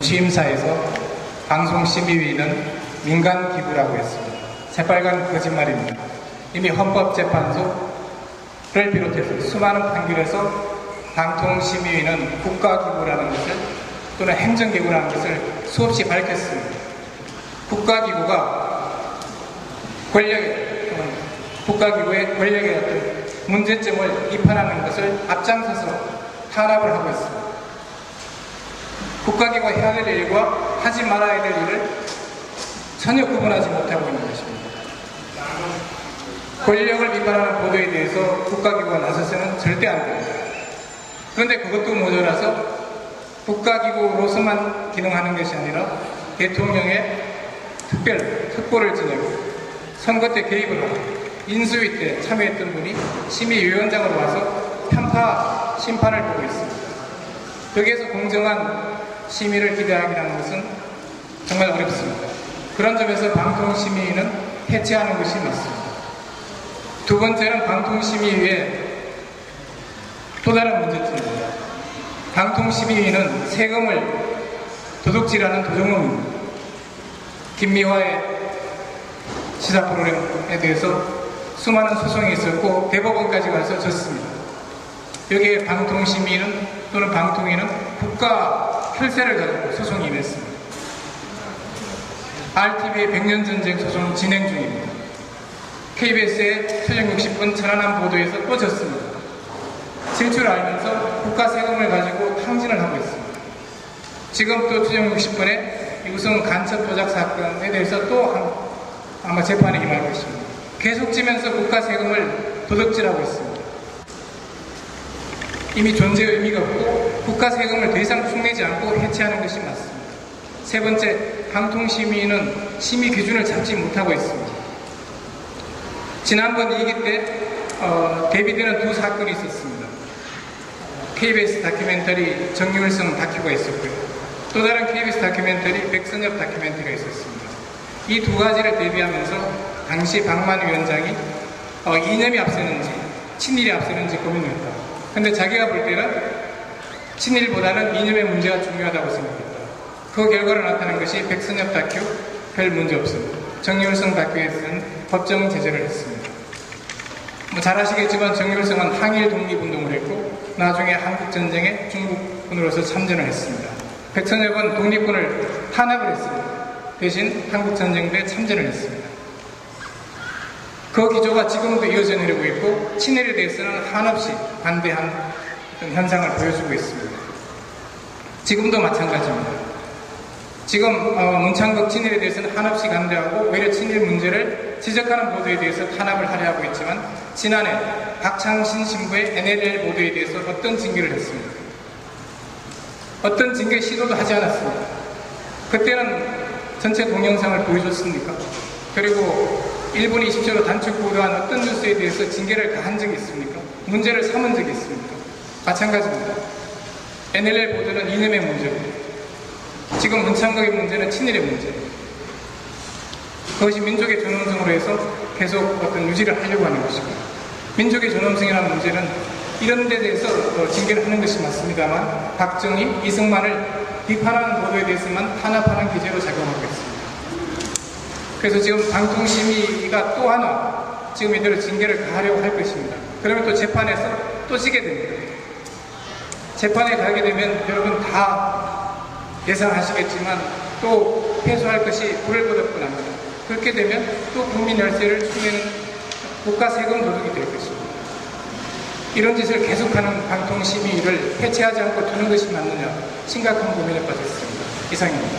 취임사에서 방송심의위는 민간 기구라고 했습니다. 새빨간 거짓말입니다. 이미 헌법재판소를 비롯해서 수많은 판결에서 방통심의위는 국가기구라는 것을 또는 행정기구라는 것을 수없이 밝혔습니다. 국가기구의 권력의 어떤 문제점을 비판하는 것을 앞장서서 탄압을 하고 있습니다. 국가기구가 해야 될 일과 하지 말아야 될 일을 전혀 구분하지 못하고 있는 것입니다. 권력을 비판하는 보도에 대해서 국가기구가 나서서는 절대 안 됩니다. 그런데 그것도 모자라서 국가기구로서만 기능하는 것이 아니라 대통령의 특보를 지내고 선거 때 개입을 하고 인수위 때 참여했던 분이 심의위원장으로 와서 편파 심판을 보고 있습니다. 여기에서 공정한 심의를 기대하기라는 것은 정말 어렵습니다. 그런 점에서 방통심의위는 해체하는 것이 맞습니다. 두 번째는 방통심의위의 또 다른 문제점입니다. 방통심의위는 세금을 도둑질하는 도둑놈입니다. 김미화의 시사 프로그램에 대해서 수많은 소송이 있었고 대법원까지 가서 졌습니다. 여기에 방통심의위는 또는 방통위는 국가 혈세를 가지고 소송이 임했습니다. RTV의 100년전쟁 소송 진행 중입니다. KBS의 최종 60분 천안함 보도에서 또 졌습니다. 질 줄 알면서 국가 세금을 가지고 탕진을 하고 있습니다. 지금 또 최종 60분에 우선 간첩 조작 사건에 대해서 또 아마 재판에 임할 것입니다. 계속 지면서 국가 세금을 도둑질하고 있습니다. 이미 존재 의미가 없고 국가 세금을 더 이상 축내지 않고 해체하는 것이 맞습니다. 세 번째, 방통심의위는 심의 기준을 잡지 못하고 있습니다. 지난번 2기 때 대비되는 두 사건이 있었습니다. KBS 다큐멘터리 정유일성 다큐가 있었고요. 또 다른 KBS 다큐멘터리 백선엽 다큐멘터리가 있었습니다. 이 두 가지를 대비하면서 당시 박만 위원장이 이념이 앞서는지 친일이 앞서는지 고민을 했다. 근데 자기가 볼 때는 친일보다는 이념의 문제가 중요하다고 생각했다. 그 결과로 나타난 것이 백선엽 다큐 별 문제 없습니다. 정유일성 다큐에서는 법정 제재를 했습니다. 잘 아시겠지만 정유일성은 항일 독립운동을 했고 나중에 한국전쟁에 중국군으로서 참전을 했습니다. 백선엽은 독립군을 탄압을 했습니다. 대신 한국전쟁 때 참전을 했습니다. 그 기조가 지금도 이어져 내리고 있고 친일에 대해서는 한없이 반대한 현상을 보여주고 있습니다. 지금도 마찬가지입니다. 지금 문창극 친일에 대해서는 한없이 반대하고 오히려 친일 문제를 지적하는 보도에 대해서 탄압을 하려 하고 있지만 지난해 박창신 신부의 NLL 보도에 대해서 어떤 징계를 했습니까? 어떤 징계 시도도 하지 않았습니다. 그때는 전체 동영상을 보여줬습니까? 그리고 1분 20초로 단축 보도한 어떤 뉴스에 대해서 징계를 가한 적이 있습니까? 문제를 삼은 적이 있습니까? 마찬가지입니다. NLL 보도는 이념의 문제고 지금 문창극의 문제는 친일의 문제입니다. 그것이 민족의 존엄성으로 해서 계속 어떤 유지를 하려고 하는 것입니다. 민족의 존엄성이라는 문제는 이런 데 대해서 징계를 하는 것이 맞습니다만 박정희, 이승만을 비판하는 보도에 대해서만 탄압하는 기제로 작용하고 있습니다. 그래서 지금 방통심의위가 또 하나 지금 이대로 징계를 가하려고 할 것입니다. 그러면 또 재판에서 또 지게 됩니다. 재판에 가게 되면 여러분 다 예상하시겠지만 또 패소할 것이 불을 거둘 뿐 합니다. 그렇게 되면 또 국민 열세를 축내는 국가 세금 도둑이 될 것입니다. 이런 짓을 계속하는 방통심의위를 해체하지 않고 두는 것이 맞느냐 심각한 고민에 빠졌습니다. 이상입니다.